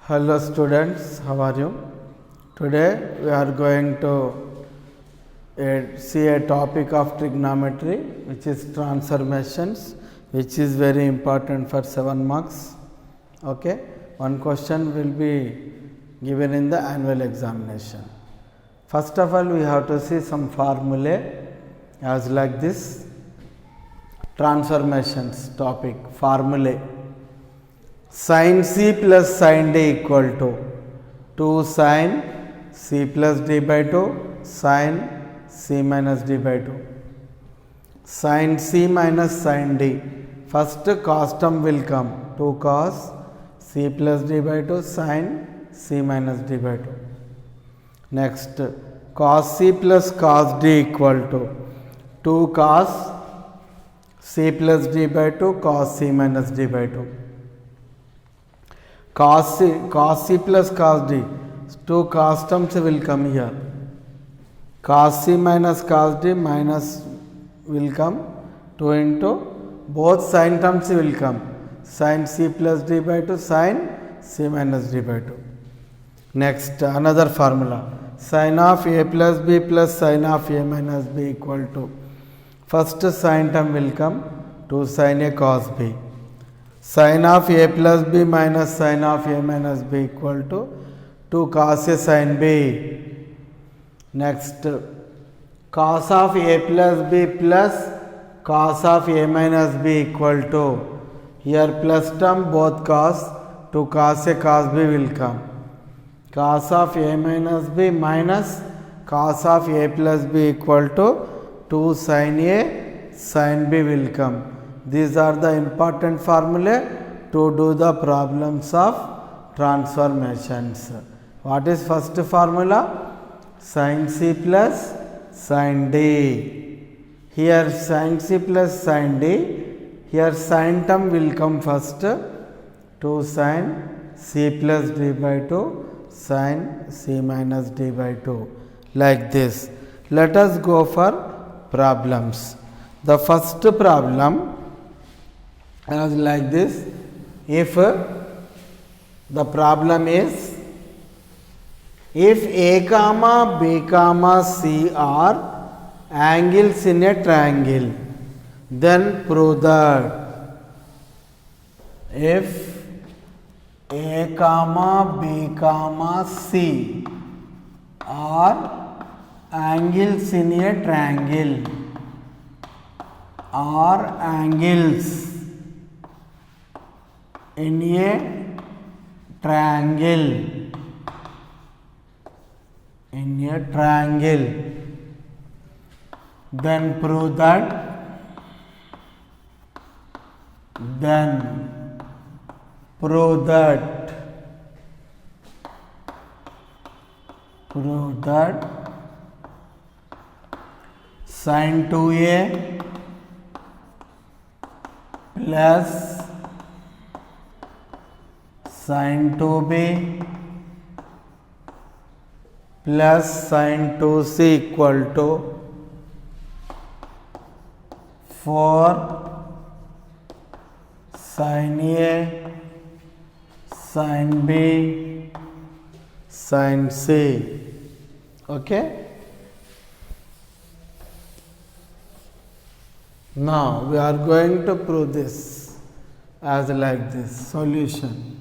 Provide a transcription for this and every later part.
Hello students, how are you? Today we are going to see a topic of trigonometry which is transformations, which is very important for 7 marks. Okay, one question will be given in the annual examination. First of all, we have to see some formulae as like this. Transformations topic formulae. Sin C plus sin D equal to 2 sin C plus D by 2 sin C minus D by 2. Sin C minus sin D. First cos term will come 2 cos C plus D by 2 sin C minus D by 2. Next cos C plus cos D equal to 2 cos C plus D by 2 cos C minus D by 2. Cos C plus cos D, 2 cos terms will come here. Cos C minus cos D minus will come 2 into both sin terms will come. Sin C plus D by 2 sin C minus D by 2. Next another formula. Sin of A plus B plus sin of A minus B equal to first sin term will come 2 sin A cos B. Sin of A plus B minus sin of A minus B equal to 2 cos A sin B. Next cos of A plus B plus cos of A minus B equal to, here plus term both cos, 2 cos A cos B will come. Cos of A minus B minus cos of A plus B equal to 2 sin A sin B will come. These are the important formulae to do the problems of transformations. What is first formula? Sin C plus sin D. Here sin C plus sin D. Here sin term will come first. 2 sin C plus D by 2 sin C minus D by 2. Like this. Let us go for problems. The first problem as like this. If the problem is, if A comma B comma C are angles in a triangle, then prove that if A comma B comma C are angles in a triangle, are angles in a triangle, then prove that, sin 2A plus sin 2B plus sin 2C equal to 4 sin A sin B sin C. Okay. Now we are going to prove this as like this. Solution.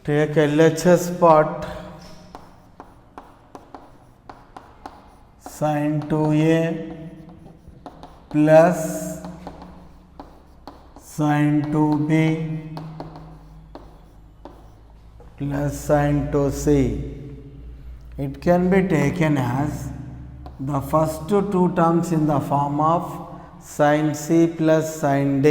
Take LHS part, sin 2A plus sin 2B plus sin 2C. It can be taken as the first two terms in the form of sin C plus sin D.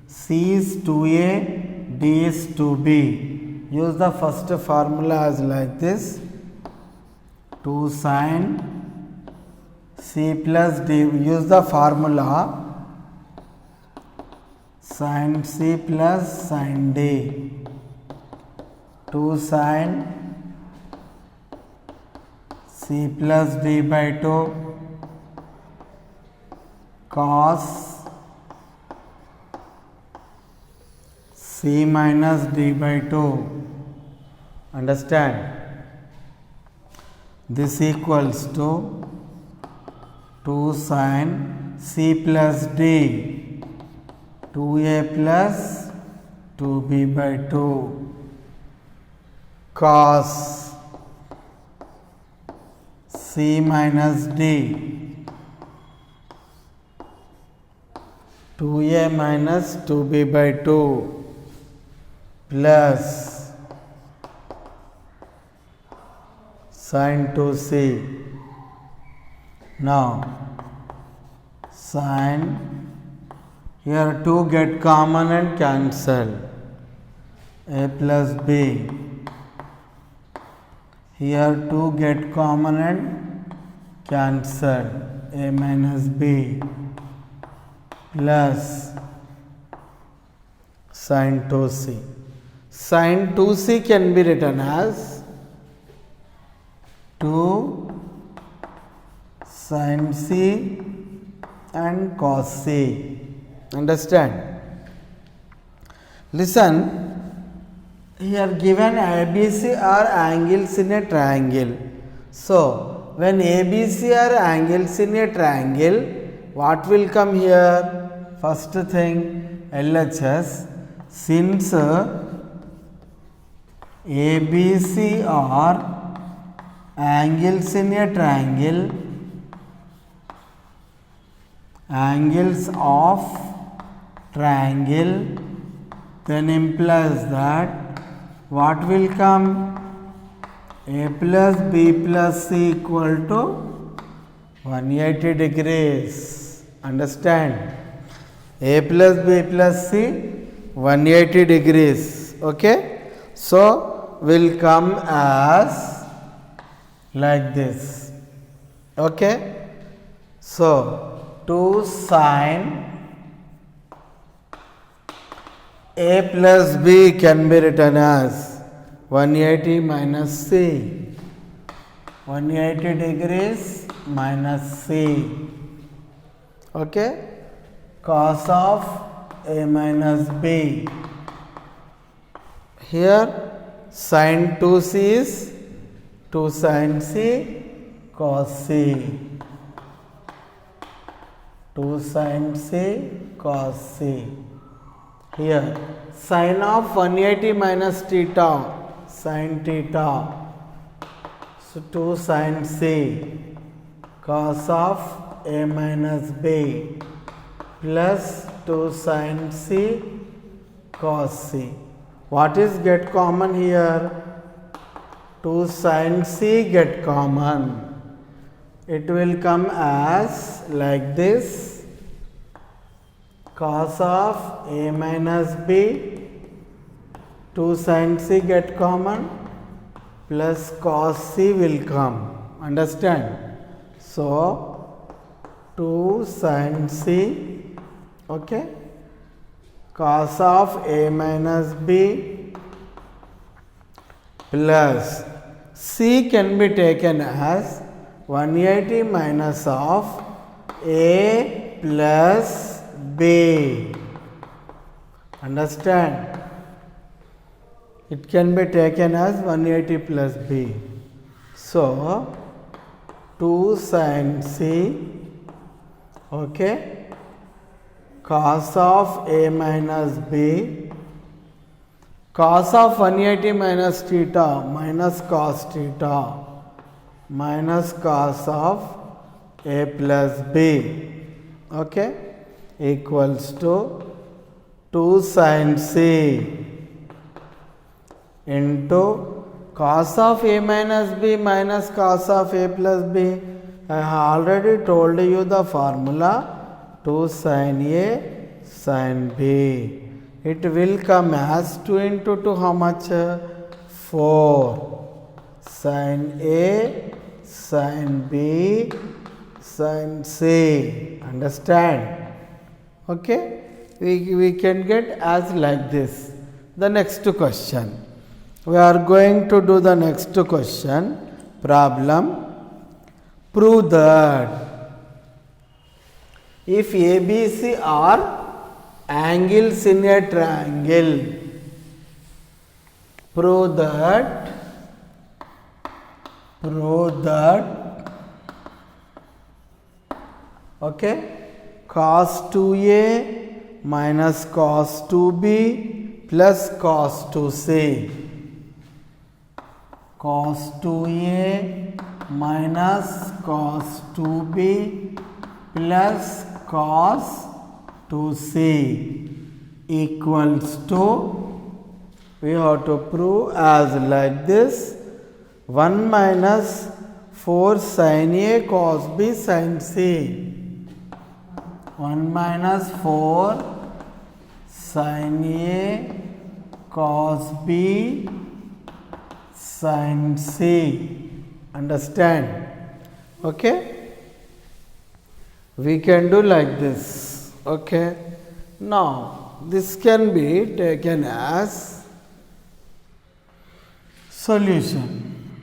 C is 2A, D is 2B. Use the first formula as like this. 2 sin C plus D. Use the formula sin C plus sin D. 2 sin C plus D by 2 cos C minus D by 2. Understand? This equals to 2 sin C plus D, 2A plus 2B by 2 cos C minus D, 2A minus 2B by 2 plus sin 2C. Now sin, here 2 get common and cancel, A plus B, here 2 get common and cancel, A minus B plus sin 2C. Sin 2C can be written as 2 sin C and cos C. Understand? Listen, here given ABC are angles in a triangle. So, when ABC are angles in a triangle, what will come here? First thing, LHS. Since ABC are angles in a triangle, angles of triangle, then implies that what will come? A plus B plus C equal to 180 degrees. Understand? A plus B plus C 180 degrees. Okay? So, will come as like this. Okay? So, 2 sin A plus B can be written as 180 minus C, 180 degrees minus C. Okay? Cos of A minus B. Here sin 2C is 2 sin C cos C. 2 sin C cos C. Here sin of 180 minus theta, sin theta. So 2 sin C cos of A minus B plus 2 sin C cos C. What is get common here? 2 sin C get common. It will come as like this, cos of A minus B, 2 sin C get common, plus cos C will come. Understand? So, 2 sin C, okay, cos of A minus B plus C can be taken as 180 minus of A plus B. Understand? It can be taken as 180 plus B. So, 2 sin C, okay, cos of A minus B, cos of 180 minus theta minus cos theta minus cos of A plus B, okay, equals to 2 sin C into cos of A minus B minus cos of A plus B. I have already told you the formula, 2 sin A sin B. It will come as 2 into 2 how much? 4 sin A sin B sin C. Understand? Okay? We can get as like this. The next question. We are going to do the next question. Problem. Prove that if ABC are angles in a triangle, prove that okay, cos 2a minus cos 2b plus cos 2c, cos 2a minus cos 2b plus cos 2c equals to, we have to prove as like this, 1 minus 4 sin a cos b sin c, 1 minus 4 sin a cos b sin c. Understand? Okay? We can do like this. Okay? Now, this can be taken as solution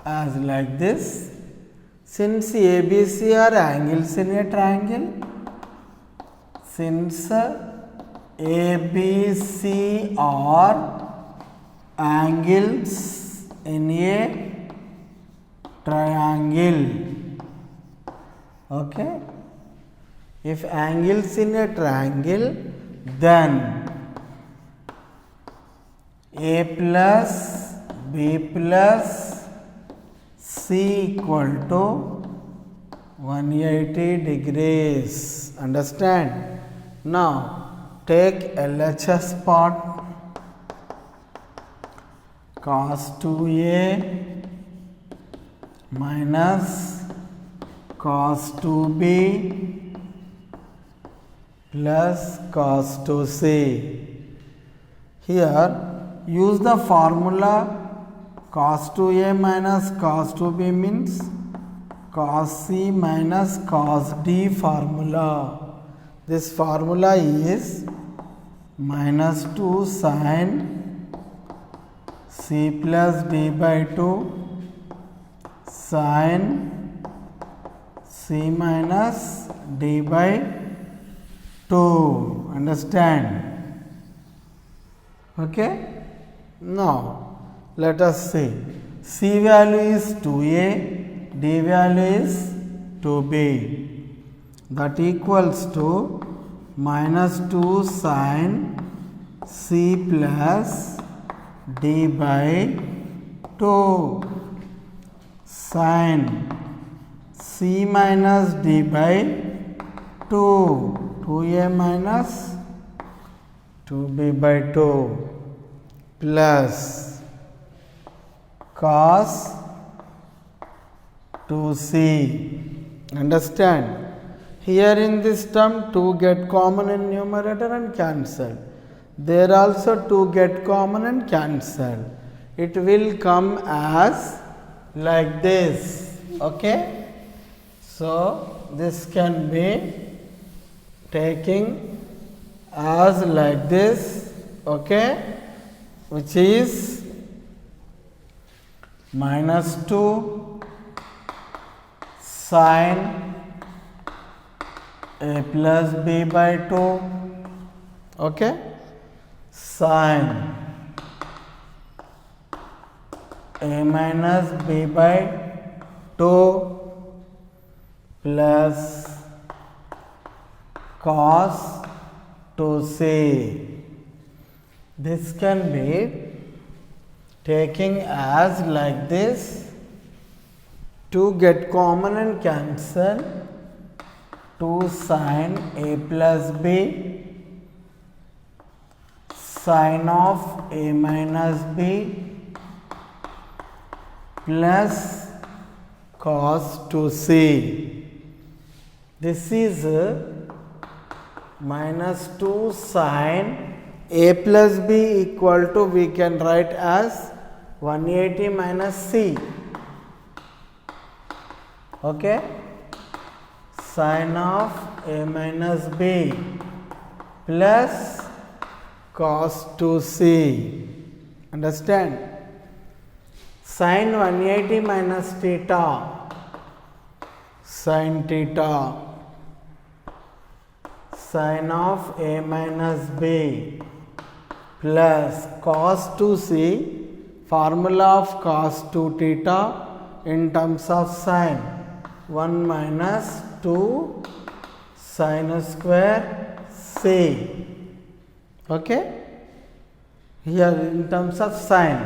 as like this. Since ABC are angles in a triangle, since ABC are angles in a triangle, okay, if angles in a triangle, then A plus B plus C equal to 180 degrees. Understand? Now, take LHS part, cos 2a minus cos 2b plus cos 2c. Here, use the formula cos 2a minus cos 2b means cos c minus cos d formula. This formula is minus 2 sin c plus d by 2 sin c minus d by 2. Understand? Okay? Now, let us see. C value is 2a, d value is 2b. That equals to minus 2 sin c plus d by 2 sin c minus d by 2, 2a minus 2b by 2 plus cos 2c. Understand? Here in this term 2 get common in numerator and cancel. There also 2 get common and cancel. It will come as like this. Okay? So, this can be taking as like this. Okay? Which is minus 2 sin a plus b by 2, okay, sin a minus b by 2 plus cos 2c. This can be taking as like this, 2 get common and cancel, 2 sin a plus b sin of a minus b plus cos 2c. This is minus 2 sin a plus b equal to, we can write as 180 minus c. Okay? Sin of a minus b plus cos 2c. Understand? Sin 180 minus theta, sin theta, sin of a minus b plus cos 2c, formula of cos 2 theta in terms of sine, 1 minus 2 sin square c. Okay, here in terms of sine,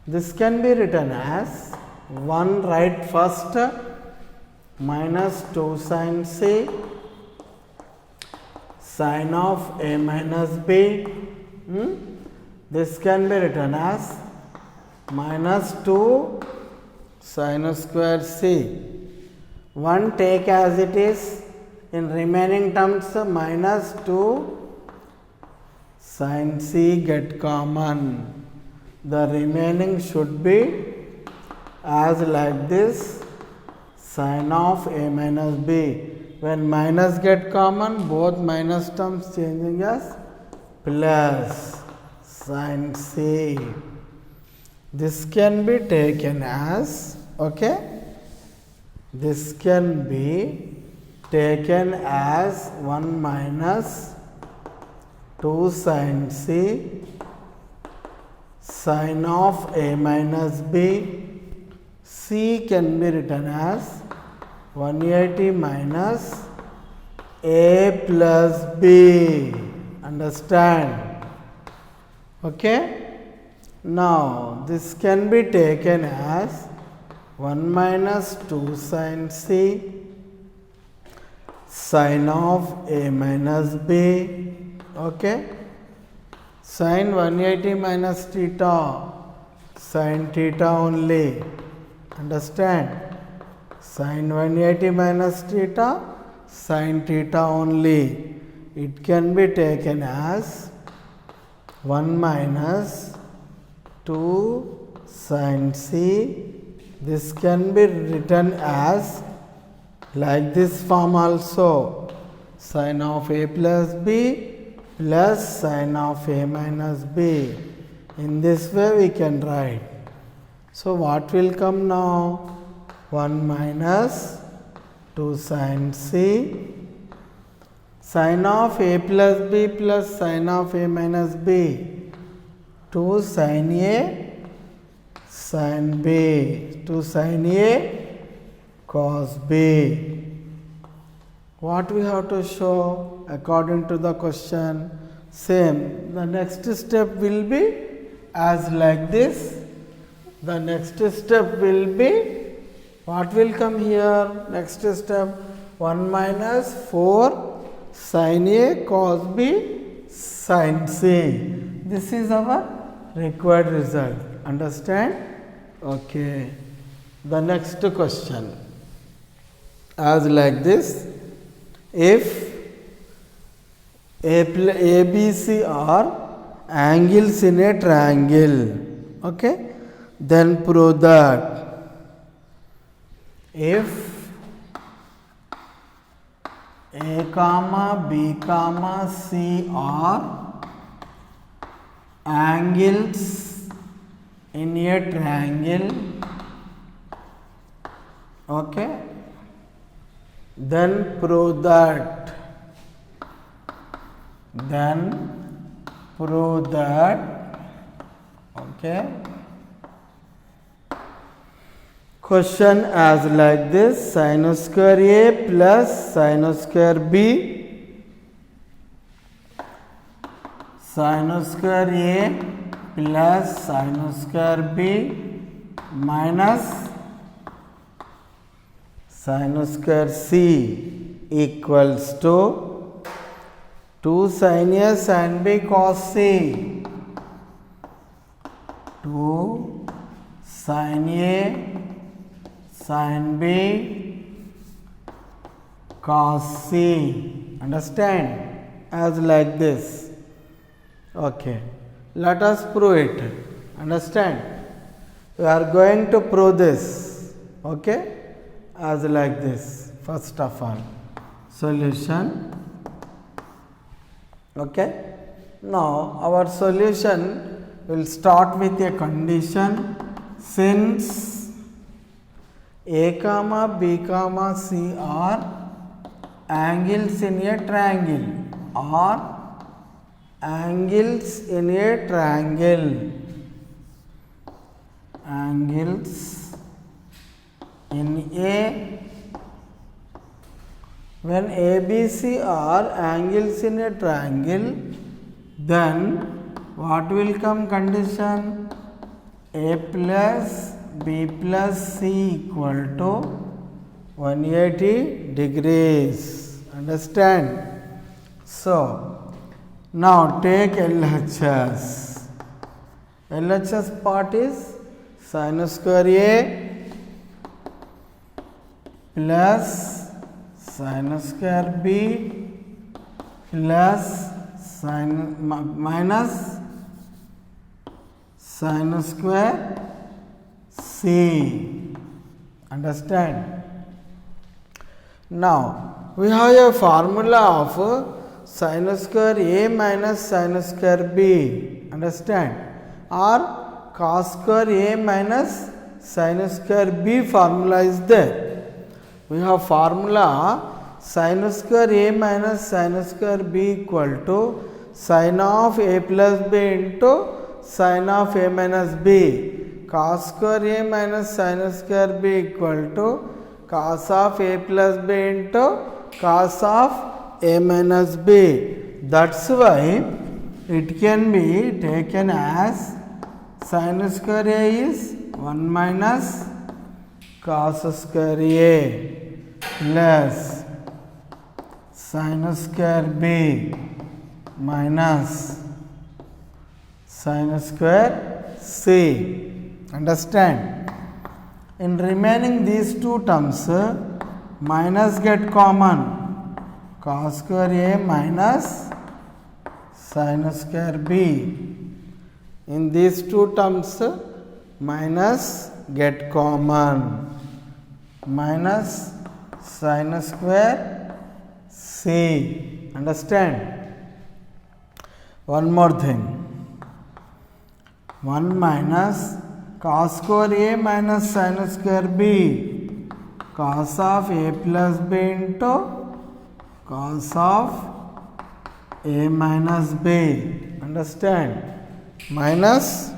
this can be written as 1 right first minus 2 sin c sin of a minus b. This can be written as minus 2 sin square c. 1 take as it is, in remaining terms minus 2 sin c get common. The remaining should be as like this, sin of a minus b. When minus get common, both minus terms changing as plus sin c. This can be taken as, okay, this can be taken as 1 minus 2 sin c sin of a minus b. C can be written as 180 minus a plus b. Understand? Okay. Now this can be taken as 1 minus 2 sin c sin of a minus b. Okay, sin 180 minus theta, sin theta only. Understand? Sin 180 minus theta, sin theta only. It can be taken as 1 minus 2 sin c. This can be written as like this form also, sin of a plus b plus sin of a minus b. In this way we can write. So what will come now? 1 minus 2 sin c sin of a plus b plus sin of a minus b, 2 sin a sin b, 2 sin a cos b. What we have to show according to the question? Same. The next step will be as like this. The next step will be, what will come here? Next step, 1 minus 4 sin a cos b sin c. This is our required result. Understand? Okay. The next question, as like this. If ABC are angles in a triangle, okay, then prove that if A comma B comma C are angles in a triangle, okay, then prove that, okay. Question as like this, sin square A plus sin square B, sin square A plus sin square B minus sin square C equals to 2 sin A sin B cos C, 2 sin A sin B cos C. Understand? As like this. Okay. Let us prove it. Understand? We are going to prove this. Okay? As like this. First of all, solution. Okay? Now, our solution will start with a condition. Since A comma B comma C are angles in a triangle, or angles in a triangle. Angles in a, when ABC are angles in a triangle, then what will come condition? A plus B plus C equal to 180 degrees. Understand? So, now take LHS. LHS part is sin square A plus sin square B plus minus sin square C. Understand? Now, we have a formula of sin square A minus sin square B. Understand? Or cos square A minus sin square B formula is there. We have formula sin square A minus sin square B equal to sin of A plus B into sin of A minus B. Cos square A minus sin square B equal to cos of A plus B into cos of A minus B. That's why it can be taken as sin square A is 1 minus cos square A plus sin square B minus sin square C. Understand? In remaining these two terms, minus get common, cos square A minus sin square B. In these two terms, minus get common, minus sin square C. Understand? One more thing. 1 minus cos square A minus sin square B, cos of A plus B into cos of A minus B. Understand? Minus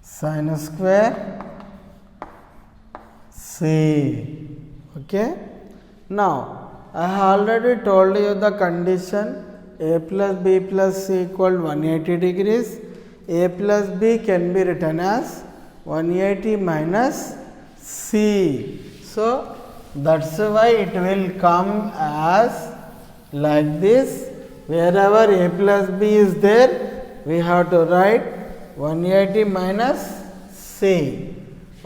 sin square C. Okay? Now, I have already told you the condition A plus B plus C equal 180 degrees. A plus B can be written as 180 minus C. So, that's why it will come as like this. Wherever A plus B is there, we have to write 180 minus C.